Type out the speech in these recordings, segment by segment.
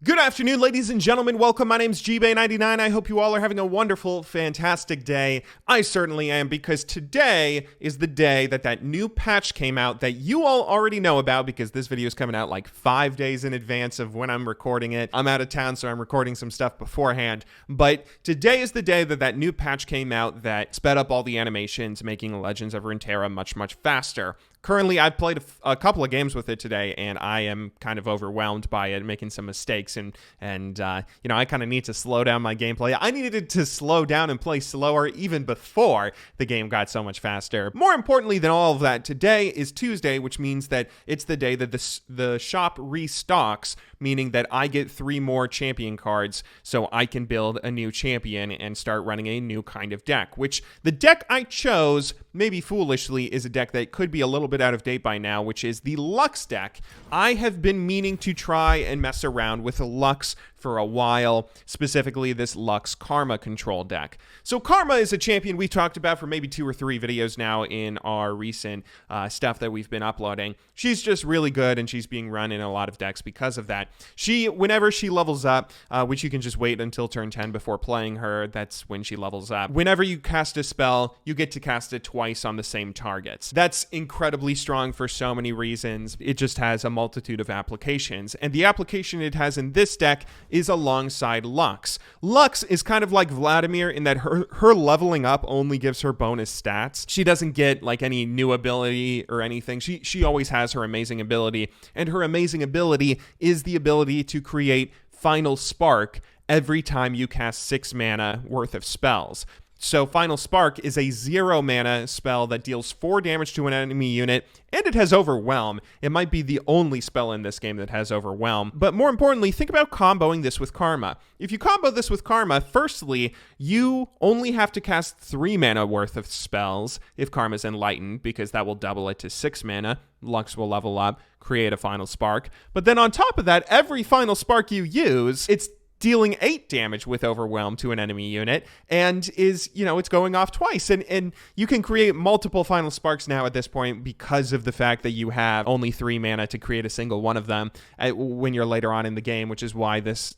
Good afternoon, ladies and gentlemen. Welcome. My name's GBay99. I hope you all are having a wonderful, fantastic day. I certainly am, because today is the day that new patch came out that you all already know about, because this video is coming out like 5 days in advance of when I'm recording it. I'm out of town, so I'm recording some stuff beforehand. But today is the day that new patch came out that sped up all the animations, making Legends of Runeterra much, much faster. Currently, I've played a couple of games with it today, and I am kind of overwhelmed by it, making some mistakes, and you know, I kind of need to slow down my gameplay. I needed to slow down and play slower even before the game got so much faster. More importantly than all of that, today is Tuesday, which means that it's the day that the shop restocks, meaning that I get 3 more champion cards, so I can build a new champion and start running a new kind of deck, which the deck I chose, maybe foolishly, is a deck that could be a little bit out of date by now, which is the Lux deck. I have been meaning to try and mess around with a Lux for a while, specifically this Lux Karma control deck. So Karma is a champion we've talked about for maybe 2 or 3 videos now in our recent stuff that we've been uploading. She's just really good, and she's being run in a lot of decks because of that. Whenever she levels up, which you can just wait until turn 10 before playing her, that's when she levels up. Whenever you cast a spell, you get to cast it twice on the same targets. That's incredibly strong for so many reasons. It just has a multitude of applications, and the application it has in this deck is alongside Lux. Lux is kind of like Vladimir in that her leveling up only gives her bonus stats. She doesn't get like any new ability or anything. She always has her amazing ability, and her amazing ability is the ability to create Final Spark every time you cast 6 mana worth of spells. So Final Spark is a 0 mana spell that deals 4 damage to an enemy unit, and it has Overwhelm. It might be the only spell in this game that has Overwhelm. But more importantly, think about comboing this with Karma. If you combo this with Karma, firstly, you only have to cast 3 mana worth of spells if Karma's Enlightened, because that will double it to 6 mana. Lux will level up, create a Final Spark. But then on top of that, every Final Spark you use, it's dealing 8 damage with Overwhelm to an enemy unit, and it's going off twice. And you can create multiple Final Sparks now at this point because of the fact that you have only 3 mana to create a single one of them when you're later on in the game, which is why this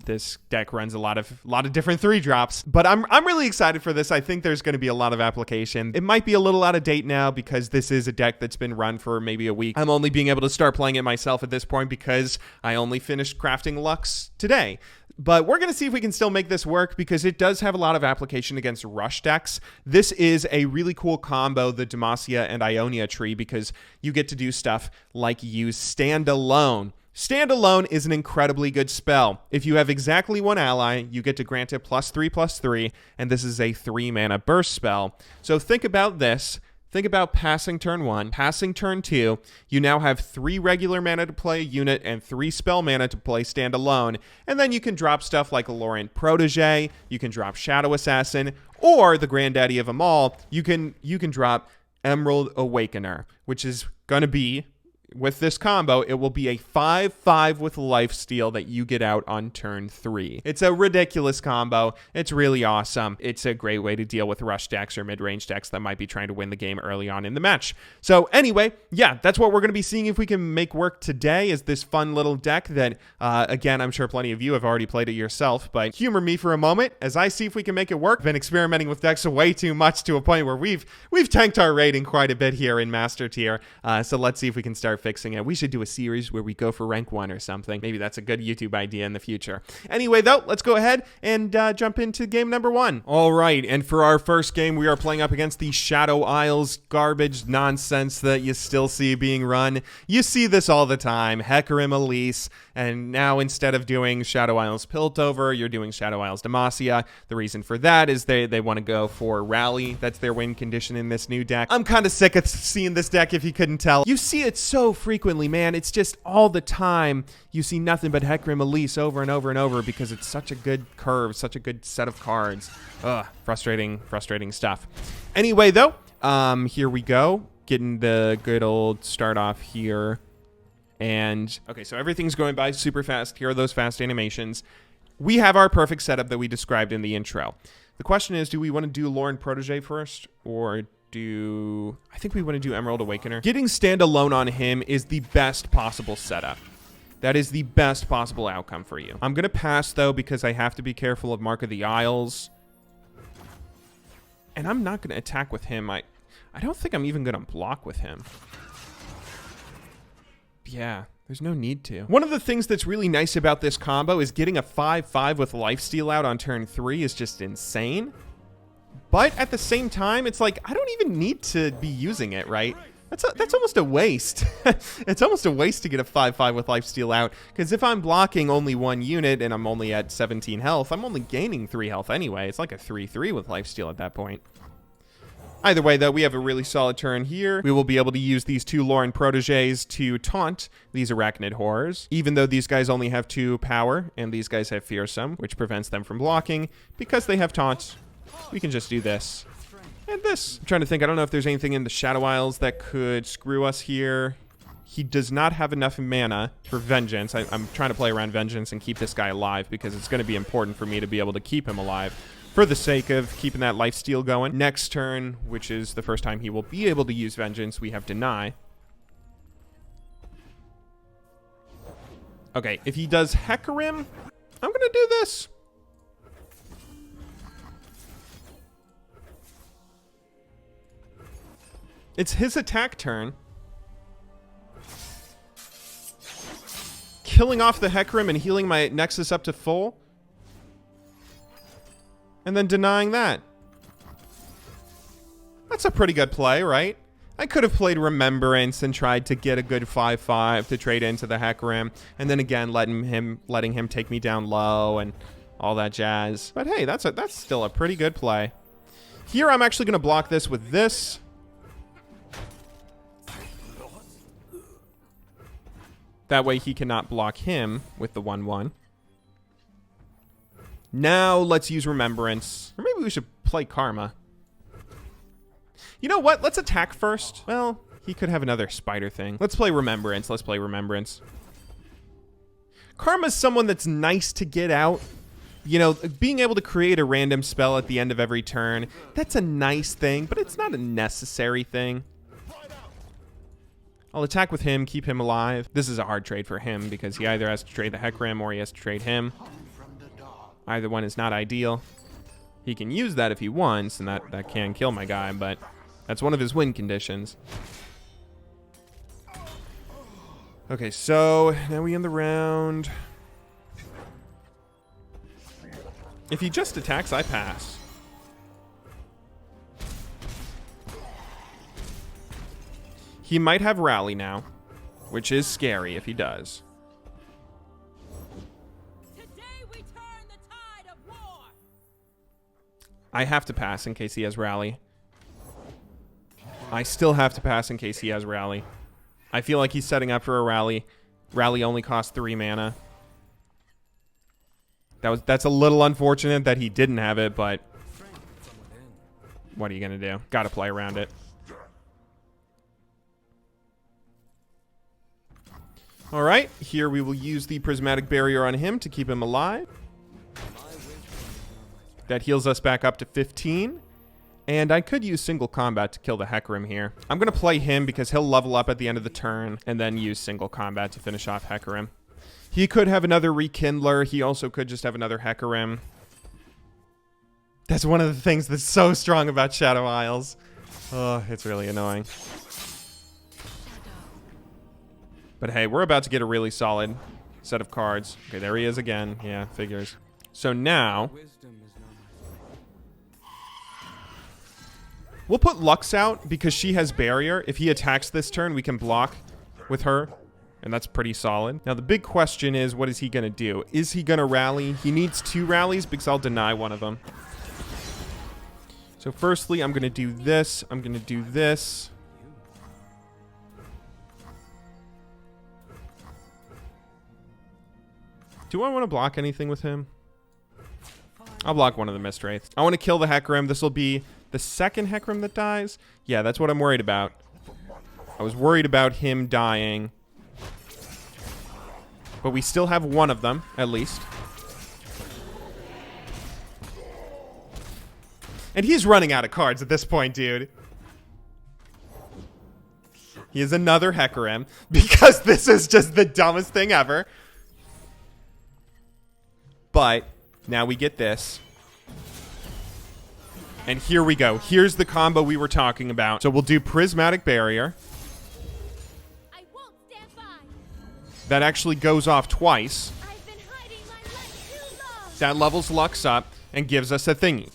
deck runs a lot of different 3-drops. But I'm really excited for this. I think there's going to be a lot of application. It might be a little out of date now because this is a deck that's been run for maybe a week. I'm only being able to start playing it myself at this point because I only finished crafting Lux today. But we're going to see if we can still make this work, because it does have a lot of application against rush decks. This is a really cool combo, the Demacia and Ionia tree, because you get to do stuff like use Stand Alone. Stand Alone is an incredibly good spell. If you have exactly 1 ally, you get to grant it +3/+3, and this is a 3 mana burst spell. So think about this. Think about passing turn 1, passing turn 2. You now have 3 regular mana to play a unit and 3 spell mana to play Stand Alone. And then you can drop stuff like Lorient Protege, you can drop Shadow Assassin, or the granddaddy of them all, you can drop Emerald Awakener, which is going to be, with this combo, it will be a 5/5 with lifesteal that you get out on turn 3. It's a ridiculous combo. It's really awesome. It's a great way to deal with rush decks or mid-range decks that might be trying to win the game early on in the match. So anyway, yeah, that's what we're going to be seeing if we can make work today, is this fun little deck that, again, I'm sure plenty of you have already played it yourself, but humor me for a moment as I see if we can make it work. Been experimenting with decks way too much to a point where we've tanked our rating quite a bit here in Master Tier, so let's see if we can start fixing it. We should do a series where we go for rank 1 or something. Maybe that's a good YouTube idea in the future. Anyway, though, let's go ahead and jump into game number 1. All right, and for our first game, we are playing up against the Shadow Isles garbage nonsense that you still see being run. You see this all the time. Hecarim Elise, and now instead of doing Shadow Isles Piltover, you're doing Shadow Isles Demacia. The reason for that is they want to go for Rally. That's their win condition in this new deck. I'm kind of sick of seeing this deck, if you couldn't tell. You see it so frequently, man. It's just all the time you see nothing but Hecarim Elise over and over and over, because it's such a good curve, such a good set of cards. Ugh, frustrating stuff. Anyway, though, here we go. Getting the good old start off here. And, okay, so everything's going by super fast. Here are those fast animations. We have our perfect setup that we described in the intro. The question is, do we want to do Lorient Protege first, or I think we want to do Emerald Awakener. Getting Stand Alone on him is the best possible setup. That is the best possible outcome for you. I'm going to pass, though, because I have to be careful of Mark of the Isles. And I'm not going to attack with him. I don't think I'm even going to block with him. Yeah, there's no need to. One of the things that's really nice about this combo is getting a 5-5 with lifesteal out on turn 3 is just insane. But at the same time, it's like, I don't even need to be using it, right? That's almost a waste. It's almost a waste to get a 5-5 with lifesteal out, because if I'm blocking only 1 unit and I'm only at 17 health, I'm only gaining 3 health anyway. It's like a 3-3 with lifesteal at that point. Either way, though, we have a really solid turn here. We will be able to use these 2 Lauren proteges to taunt these arachnid horrors, even though these guys only have 2 power and these guys have fearsome, which prevents them from blocking. Because they have taunt, we can just do this. And this. I'm trying to think. I don't know if there's anything in the Shadow Isles that could screw us here. He does not have enough mana for Vengeance. I'm trying to play around Vengeance and keep this guy alive because it's going to be important for me to be able to keep him alive for the sake of keeping that lifesteal going. Next turn, which is the first time he will be able to use Vengeance, we have Deny. Okay, if he does Hecarim, I'm going to do this. It's his attack turn. Killing off the Hecarim and healing my Nexus up to full. And then denying that. That's a pretty good play, right? I could have played Remembrance and tried to get a good 5-5 to trade into the Hecarim. And then again, letting him take me down low and all that jazz. But hey, that's still a pretty good play. Here, I'm actually going to block this with this. That way he cannot block him with the 1-1. Now let's use Remembrance. Or maybe we should play Karma. You know what? Let's attack first. Well, he could have another spider thing. Let's play Remembrance. Let's play Remembrance. Karma's someone that's nice to get out. You know, being able to create a random spell at the end of every turn, that's a nice thing, but it's not a necessary thing. I'll attack with him, keep him alive. This is a hard trade for him because he either has to trade the Hecarim or he has to trade him. Either one is not ideal. He can use that if he wants, and that can kill my guy, but that's one of his win conditions. Okay, so now we end the round. If he just attacks, I pass. He might have Rally now, which is scary if he does. Today we turn the tide of war. I have to pass in case he has Rally. I still have to pass in case he has Rally. I feel like he's setting up for a Rally. Rally only costs 3 mana. That's a little unfortunate that he didn't have it, but what are you gonna do? Gotta play around it. Alright, here we will use the Prismatic Barrier on him to keep him alive. That heals us back up to 15. And I could use single combat to kill the Hecarim here. I'm going to play him because he'll level up at the end of the turn and then use single combat to finish off Hecarim. He could have another Rekindler. He also could just have another Hecarim. That's one of the things that's so strong about Shadow Isles. Oh, it's really annoying. But hey, we're about to get a really solid set of cards. Okay, there he is again. Yeah, figures. So now we'll put Lux out because she has barrier. If he attacks this turn, we can block with her. And that's pretty solid. Now, the big question is, what is he going to do? Is he going to rally? He needs 2 rallies because I'll deny one of them. So firstly, I'm going to do this. I'm going to do this. Do I want to block anything with him? I'll block one of the Mist Wraiths. I want to kill the Hecarim. This will be the second Hecarim that dies. Yeah, that's what I'm worried about. I was worried about him dying. But we still have one of them, at least. And he's running out of cards at this point, dude. He is another Hecarim because this is just the dumbest thing ever. But now we get this. And here we go. Here's the combo we were talking about. So we'll do Prismatic Barrier. I won't stand by. That actually goes off twice. I've been hiding my life too long. That levels Lux up and gives us a thingy.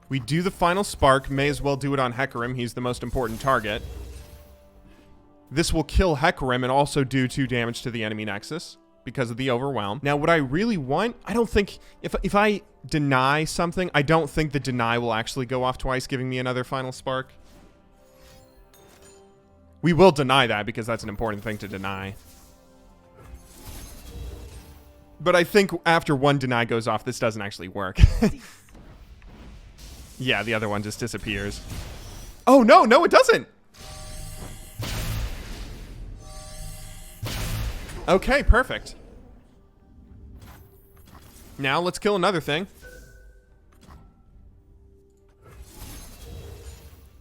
We do the final spark. May as well do it on Hecarim. He's the most important target. This will kill Hecarim and also do 2 damage to the enemy Nexus because of the overwhelm. Now, what I really want, I don't think, if I deny something, I don't think the deny will actually go off twice, giving me another final spark. We will deny that because that's an important thing to deny. But I think after one deny goes off, this doesn't actually work. Yeah, the other one just disappears. Oh, no, no, it doesn't. Okay, perfect. Now let's kill another thing.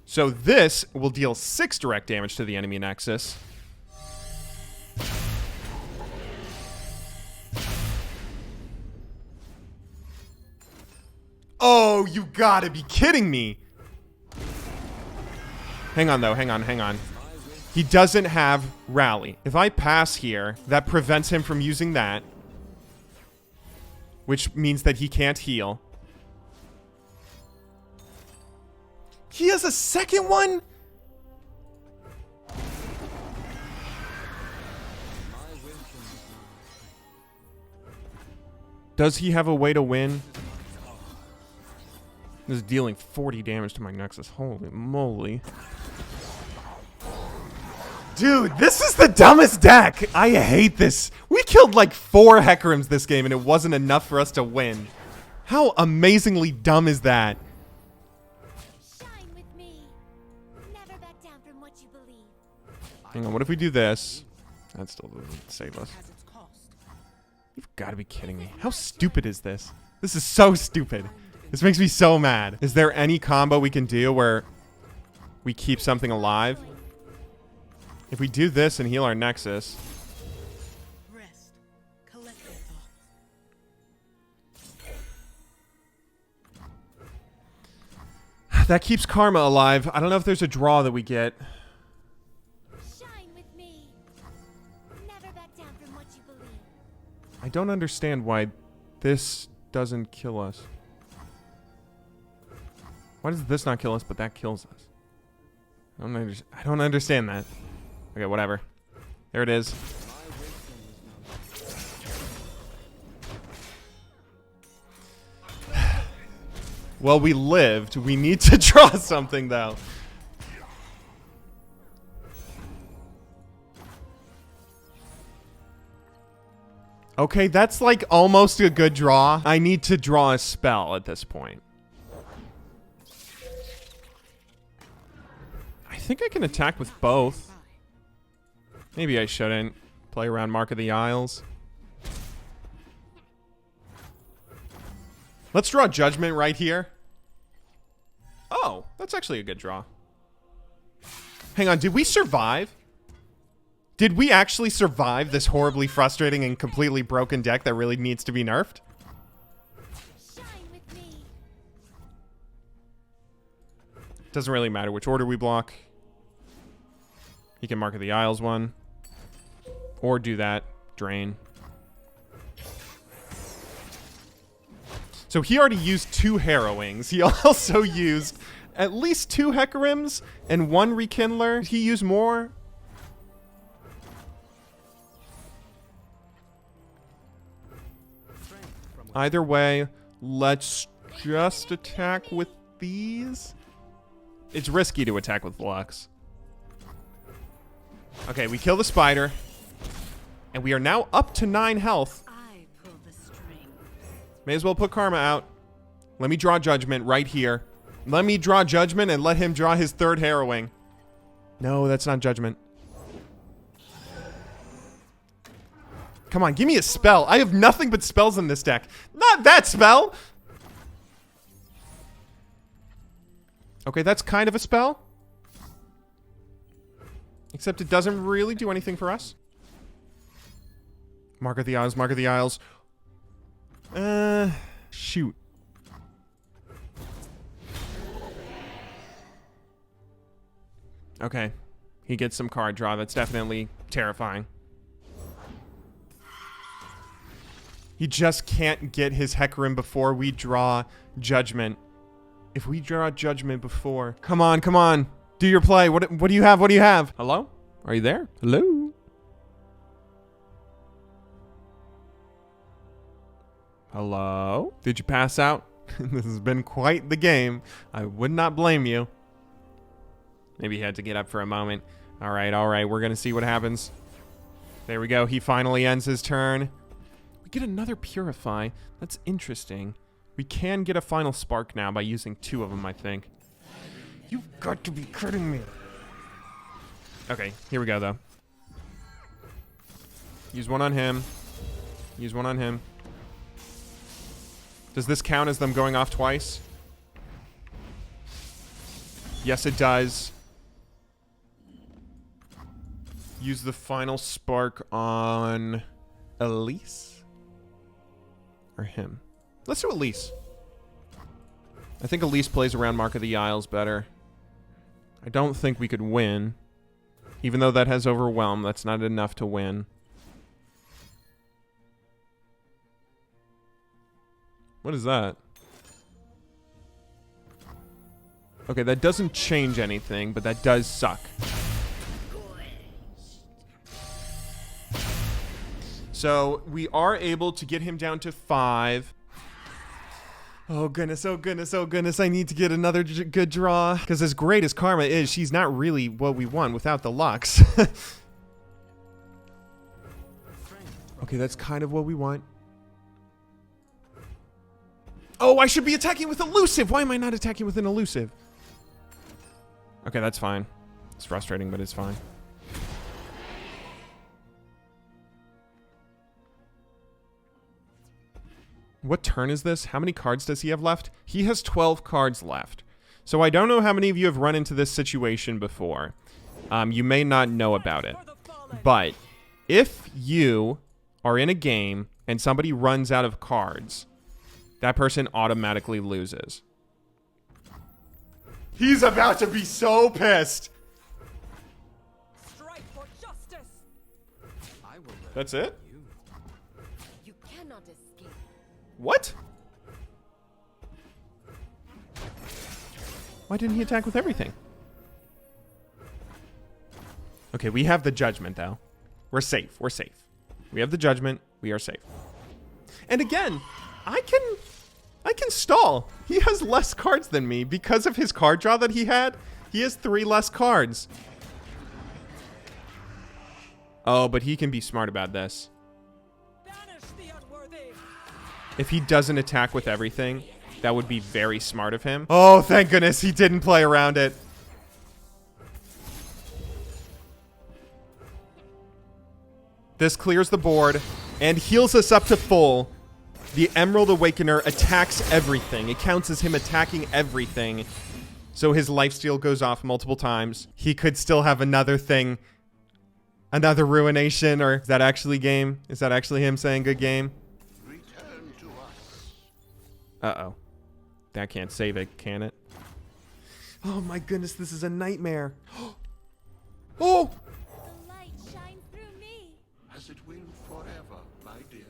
So this will deal 6 direct damage to the enemy Nexus. Oh, you gotta be kidding me. Hang on, though. Hang on, hang on. He doesn't have Rally. If I pass here, that prevents him from using that. Which means that he can't heal. He has a second one? Does he have a way to win? This is dealing 40 damage to my Nexus. Holy moly. Dude, this is the dumbest deck. I hate this. We killed like 4 Hecarims this game and it wasn't enough for us to win. How amazingly dumb is that? Shine with me. Never back down from what you believe. Hang on, what if we do this? That still doesn't save us. Has its cost. You've got to be kidding me. How stupid is this? This is so stupid. This makes me so mad. Is there any combo we can do where we keep something alive? If we do this and heal our Nexus. Rest. Collect your thoughts. That keeps Karma alive. I don't know if there's a draw that we get. Shine with me. Never back down from what you believe. I don't understand why this doesn't kill us. Why does this not kill us, but that kills us? I don't understand that. Okay, whatever. There it is. Well, we lived. We need to draw something, though. Okay, that's like almost a good draw. I need to draw a spell at this point. I think I can attack with both. Maybe I shouldn't. Play around Mark of the Isles. Let's draw Judgment right here. Oh, that's actually a good draw. Hang on, did we survive? Did we actually survive this horribly frustrating and completely broken deck that really needs to be nerfed? Shine with me. Doesn't really matter which order we block. He can Mark of the Isles one. Or do that. Drain. So he already used 2 Harrowings. He also used at least 2 Hecarims and 1 Rekindler. Did he use more? Either way, let's just attack with these. It's risky to attack with Lux. Okay, we kill the spider. And we are now up to 9 health. I pull the strings. May as well put Karma out. Let me draw Judgment right here. Let me draw Judgment and let him draw his 3rd Harrowing. No, that's not Judgment. Come on, give me a spell. I have nothing but spells in this deck. Not that spell! Okay, that's kind of a spell. Except it doesn't really do anything for us. Mark of the Isles, Mark of the Isles. Shoot. Okay. He gets some card draw. That's definitely terrifying. He just can't get his Hecarim before we draw Judgment. If we draw Judgment before... Come on, come on. Do your play. What do you have? What do you have? Hello? Are you there? Hello? Hello? Did you pass out? This has been quite the game. I would not blame you. Maybe he had to get up for a moment. All right, all right. We're going to see what happens. There we go. He finally ends his turn. We get another Purify. That's interesting. We can get a Final Spark now by using 2 of them, I think. You've got to be kidding me. Okay, here we go, though. Use 1 on him. Use 1 on him. Does this count as them going off twice? Yes, it does. Use the Final Spark on Elise? Or him? Let's do Elise. I think Elise plays around Mark of the Isles better. I don't think we could win. Even though that has Overwhelm, that's not enough to win. What is that? Okay, that doesn't change anything, but that does suck. So we are able to get him down to 5. Oh goodness, oh goodness, oh goodness. I need to get another good draw. Because as great as Karma is, she's not really what we want without the Lux. Okay, that's kind of what we want. Oh, I should be attacking with Elusive. Why am I not attacking with an Elusive? Okay, that's fine. It's frustrating, but it's fine. What turn is this? How many cards does he have left? He has 12 cards left. So I don't know how many of you have run into this situation before. You may not know about it. But if you are in a game and somebody runs out of cards, that person automatically loses. He's about to be so pissed. Strike for justice. That's it? You cannot escape. What? Why didn't he attack with everything? Okay, we have the Judgment, though. We're safe. We're safe. We have the Judgment. We are safe. And again, I can stall. He has less cards than me because of his card draw that he had. He has 3 less cards. Oh, but he can be smart about this. Banish the unworthy. If he doesn't attack with everything, that would be very smart of him. Oh, thank goodness he didn't play around it. This clears the board and heals us up to full. The Emerald Awakener attacks everything. It counts as him attacking everything. So his lifesteal goes off multiple times. He could still have another thing. Another Ruination, or is that actually game? Is that actually him saying good game? Return to us. Uh-oh. That can't save it, can it? Oh my goodness, this is a nightmare. Oh! The light shines through me. As it will forever, my dear.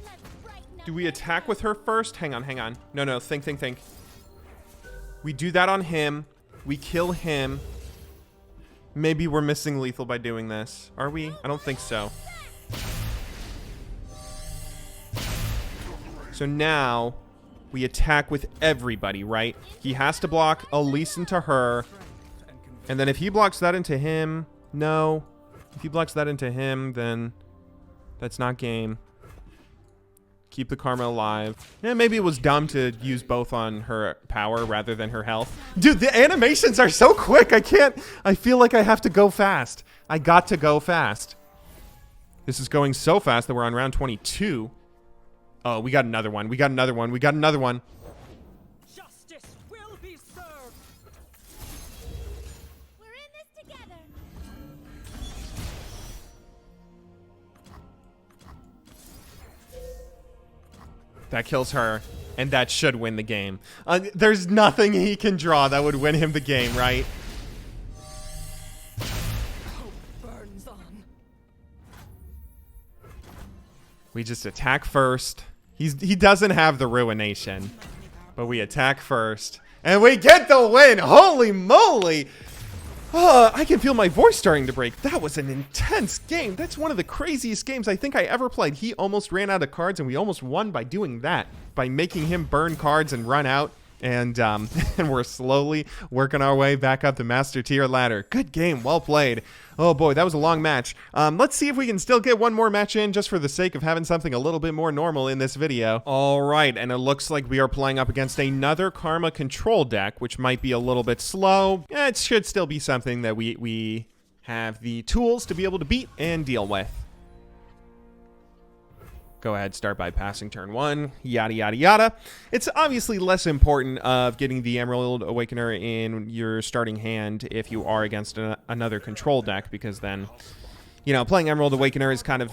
Let's brighten up Do we the attack night. with her first? Hang on, hang on. No, think. We do that on him. We kill him. Maybe we're missing lethal by doing this. Are we? I don't think so. So now we attack with everybody, right? He has to block Elise into her. And then if he blocks that into him, no. If he blocks that into him, then that's not game. Keep the Karma alive. Yeah, maybe it was dumb to use both on her power rather than her health. Dude, the animations are so quick. I feel like I have to go fast. I got to go fast. This is going so fast that we're on round 22. Oh, we got another one. We got another one. We got another one. Justice will be served. We're in this together. That kills her, and that should win the game. There's nothing he can draw that would win him the game, right? Hope burns on. We just attack first. He doesn't have the Ruination, but we attack first, and we get the win. Holy moly! I can feel my voice starting to break. That was an intense game. That's one of the craziest games I think I ever played. He almost ran out of cards, and we almost won by doing that, by making him burn cards and run out. And and we're slowly working our way back up the Master Tier ladder. Good game, well played. Oh boy, that was a long match. Let's see if we can still get one more match in just for the sake of having something a little bit more normal in this video. All right, and it looks like we are playing up against another Karma control deck, which might be a little bit slow. It should still be something that we have the tools to be able to beat and deal with. Go ahead, start by passing turn 1, yada, yada, yada. It's obviously less important of getting the Emerald Awakener in your starting hand if you are against another control deck, because then, you know, playing Emerald Awakener is kind of,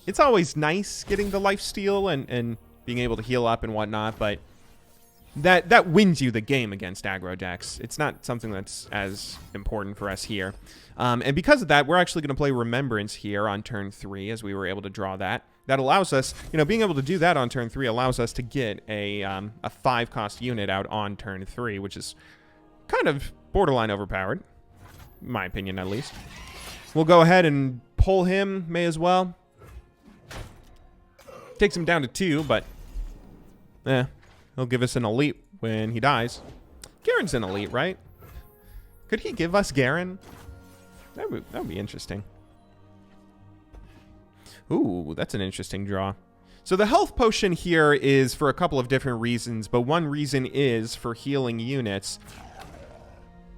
it's always nice getting the lifesteal and being able to heal up and whatnot, but that wins you the game against aggro decks. It's not something that's as important for us here. And because of that, we're actually going to play Remembrance here on turn 3, as we were able to draw that. That allows us, you know, being able to do that on turn 3 allows us to get a 5-cost unit out on turn 3, which is kind of borderline overpowered, in my opinion at least. We'll go ahead and pull him, may as well. Takes him down to 2, but he'll give us an elite when he dies. Garen's an elite, right? Could he give us Garen? That would be interesting. Ooh, that's an interesting draw. So the health potion here is for a couple of different reasons, but one reason is for healing units,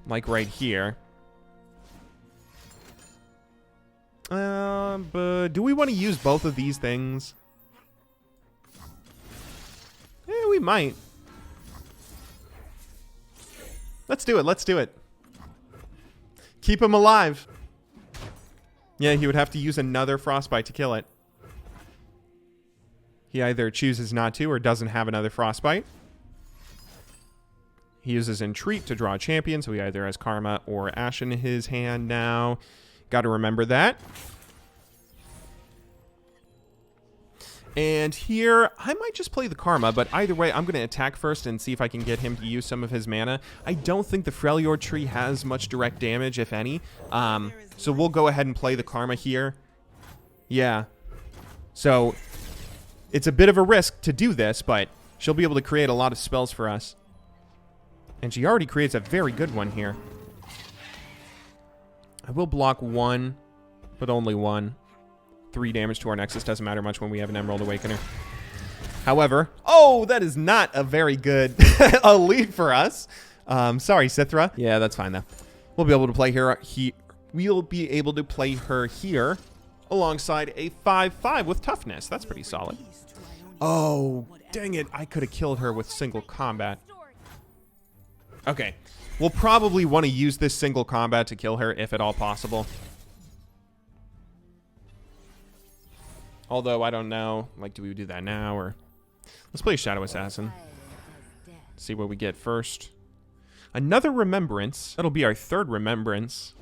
like right here. But do we want to use both of these things? Yeah, we might. Let's do it. Let's do it. Keep him alive. Yeah, he would have to use another Frostbite to kill it. He either chooses not to or doesn't have another Frostbite. He uses Entreat to draw a champion, so he either has Karma or Ashen in his hand now. Got to remember that. And here, I might just play the Karma, but either way, I'm going to attack first and see if I can get him to use some of his mana. I don't think the Freljord tree has much direct damage, if any. So we'll go ahead and play the Karma here. Yeah. So it's a bit of a risk to do this, but she'll be able to create a lot of spells for us. And she already creates a very good one here. I will block 1, but only 1. 3 damage to our Nexus doesn't matter much when we have an Emerald Awakener. However, oh, that is not a very good elite for us. Sorry, Sithra. Yeah, that's fine though. We'll be able to play her. We'll be able to play her here alongside a 5/5 with toughness. That's pretty solid. Oh, dang it! I could have killed her with single combat. Okay, we'll probably want to use this single combat to kill her if at all possible. Although, I don't know. Like, do we do that now, or... Let's play Shadow Assassin. See what we get first. Another Remembrance. That'll be our 3rd Remembrance.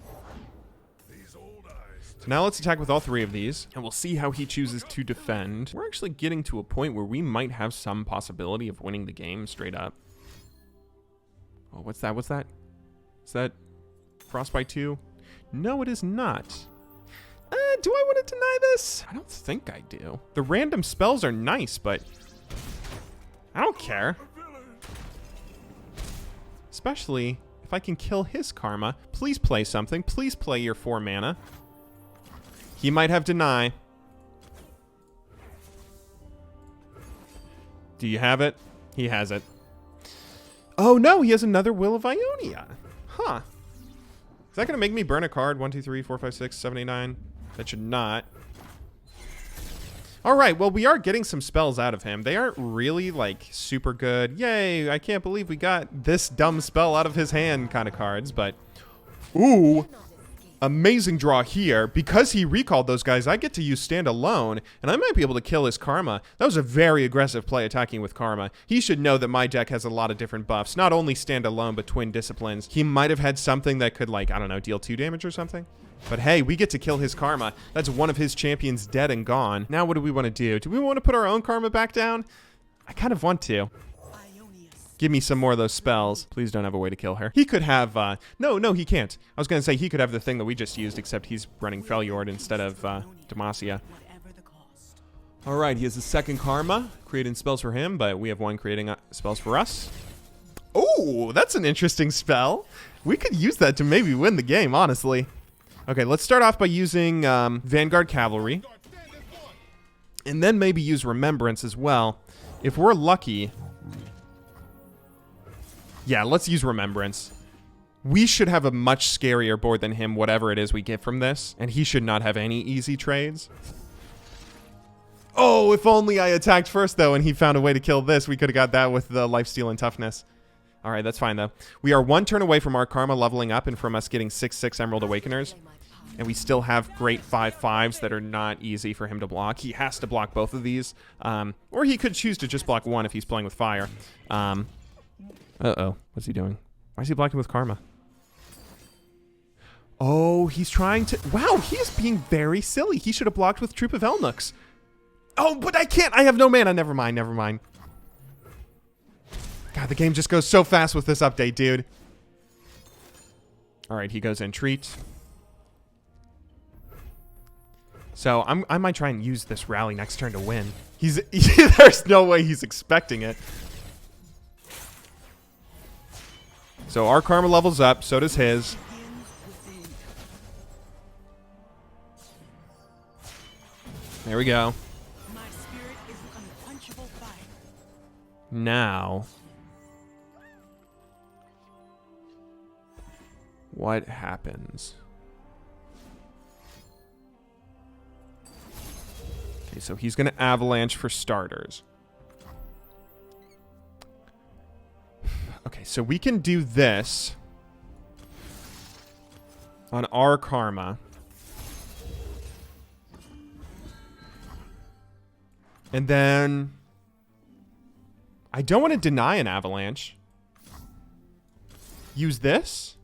So now let's attack with all 3 of these, and we'll see how he chooses to defend. We're actually getting to a point where we might have some possibility of winning the game straight up. Oh, what's that? What's that? Is that Frostbite 2? No, it is not. Do I want to deny this? I don't think I do. The random spells are nice, but I don't care. Especially if I can kill his Karma. Please play something. Please play your 4 mana. He might have deny. Do you have it? He has it. Oh no, he has another Will of Ionia. Huh. Is that going to make me burn a card? 1, 2, 3, 4, 5, 6, 7, 8, 9. That should not. All right, well, we are getting some spells out of him. They aren't really, like, super good. Yay, I can't believe we got this dumb spell out of his hand kind of cards, but... Ooh, amazing draw here. Because he recalled those guys, I get to use Stand Alone, and I might be able to kill his Karma. That was a very aggressive play attacking with Karma. He should know that my deck has a lot of different buffs. Not only Stand Alone, but Twin Disciplines. He might have had something that could, like, I don't know, deal 2 damage or something. But hey, we get to kill his Karma. That's one of his champions dead and gone. Now what do we want to do? Do we want to put our own Karma back down? I kind of want to. Give me some more of those spells. Please don't have a way to kill her. He could have, no, he can't. I was going to say he could have the thing that we just used, except he's running Freljord instead of Demacia. All right, he has a second Karma, creating spells for him, but we have one creating spells for us. Oh, that's an interesting spell. We could use that to maybe win the game, honestly. Okay, let's start off by using Vanguard Cavalry. And then maybe use Remembrance as well. If we're lucky... Yeah, let's use Remembrance. We should have a much scarier board than him, whatever it is we get from this. And he should not have any easy trades. Oh, if only I attacked first, though, and he found a way to kill this. We could have got that with the Lifesteal and Toughness. All right, that's fine, though. We are 1 turn away from our Karma leveling up and from us getting 6/6 Emerald Awakeners. And we still have great 5/5s that are not easy for him to block. He has to block both of these. Or he could choose to just block one if he's playing with fire. Uh-oh. What's he doing? Why is he blocking with Karma? Oh, he's trying to... Wow, he is being very silly. He should have blocked with Troop of Elnooks. Oh, but I can't. I have no mana. Never mind, never mind. God, the game just goes so fast with this update, dude. All right, he goes Entreat. So I might try and use this rally next turn to win. There's no way he's expecting it. So our Karma levels up, so does his. There we go. My spirit is an unquenchable fire. Now, what happens? Okay, so he's going to Avalanche for starters. Okay, so we can do this on our Karma. And then I don't want to deny an Avalanche. Use this.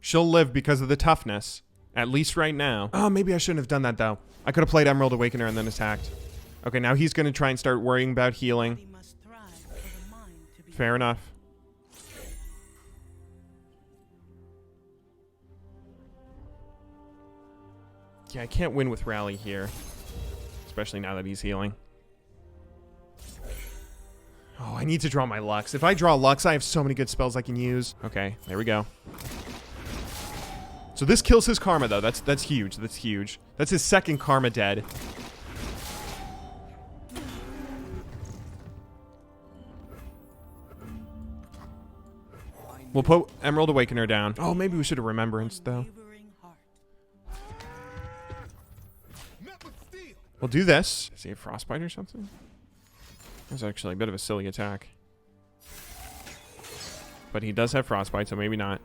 She'll live because of the toughness. At least right now. Oh, maybe I shouldn't have done that, though. I could have played Emerald Awakener and then attacked. Okay, now he's going to try and start worrying about healing. Fair enough. Yeah, I can't win with Rally here. Especially now that he's healing. Oh, I need to draw my Lux. If I draw Lux, I have so many good spells I can use. Okay, there we go. So this kills his Karma, though. That's huge. That's huge. That's his second Karma dead. We'll put Emerald Awakener down. Oh, maybe we should have Remembrance, though. We'll do this. Is he a Frostbite or something? That's actually a bit of a silly attack. But he does have Frostbite, so maybe not.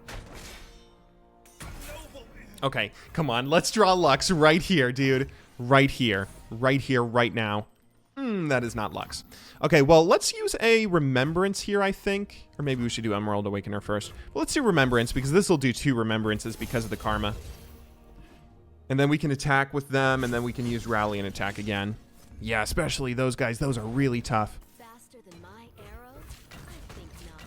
Okay, come on. Let's draw Lux right here, dude. Right here. Right here, right now. That is not Lux. Okay, well, let's use a Remembrance here, I think. Or maybe we should do Emerald Awakener first. Well, let's do Remembrance, because this will do 2 Remembrances because of the Karma. And then we can attack with them, and then we can use Rally and attack again. Yeah, especially those guys. Those are really tough. Faster than my arrows? I think not.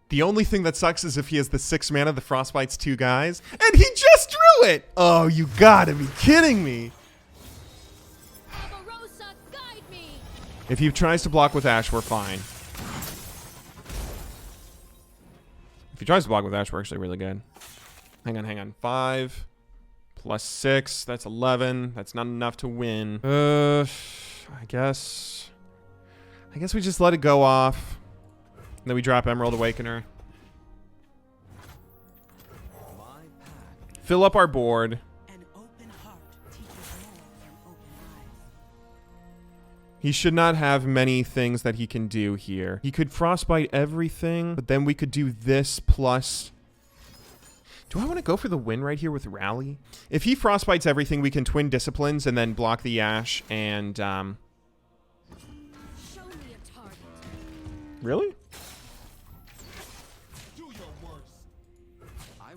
The only thing that sucks is if he has the 6 mana, the Frostbite's 2 guys, and he just drew it! Oh, you gotta be kidding me. Barbarossa, guide me! If he tries to block with Ash, we're fine. If he tries to block with Ash, we're actually really good. Hang on. 5 plus 6. That's 11. That's not enough to win. I guess we just let it go off. And then we drop Emerald Awakener. Fill up our board. An open heart teaches more than open eyes. He should not have many things that he can do here. He could Frostbite everything, but then we could do this plus... Do I want to go for the win right here with Rally? If he Frostbites everything, we can Twin Disciplines and then block the Ash and... Show me a target. Really?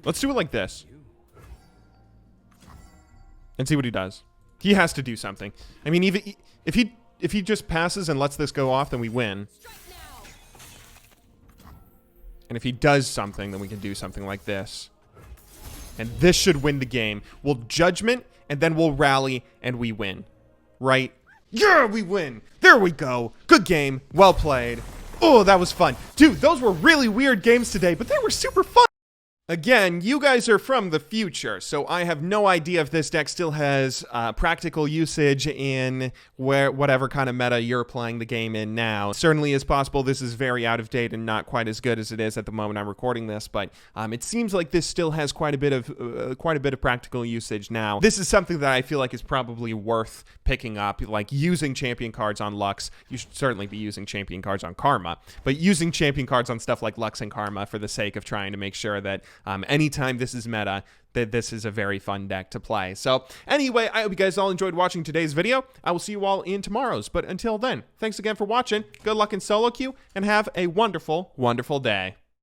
Let's do it like this. And see what he does. He has to do something. I mean, even if he just passes and lets this go off, then we win. Strike now. And if he does something, then we can do something like this. And this should win the game. We'll Judgment, and then we'll Rally, and we win. Right? Yeah, we win! There we go. Good game. Well played. Oh, that was fun. Dude, those were really weird games today, but they were super fun. Again, you guys are from the future, so I have no idea if this deck still has practical usage in whatever kind of meta you're playing the game in now. Certainly is possible this is very out of date and not quite as good as it is at the moment I'm recording this, but it seems like this still has quite a bit of practical usage now. This is something that I feel like is probably worth picking up, like using champion cards on Lux. You should certainly be using champion cards on Karma, but using champion cards on stuff like Lux and Karma for the sake of trying to make sure that anytime this is meta, that this is a very fun deck to play. So anyway, I hope you guys all enjoyed watching today's video. I will see you all in tomorrow's. But until then, thanks again for watching. Good luck in solo queue and have a wonderful, wonderful day.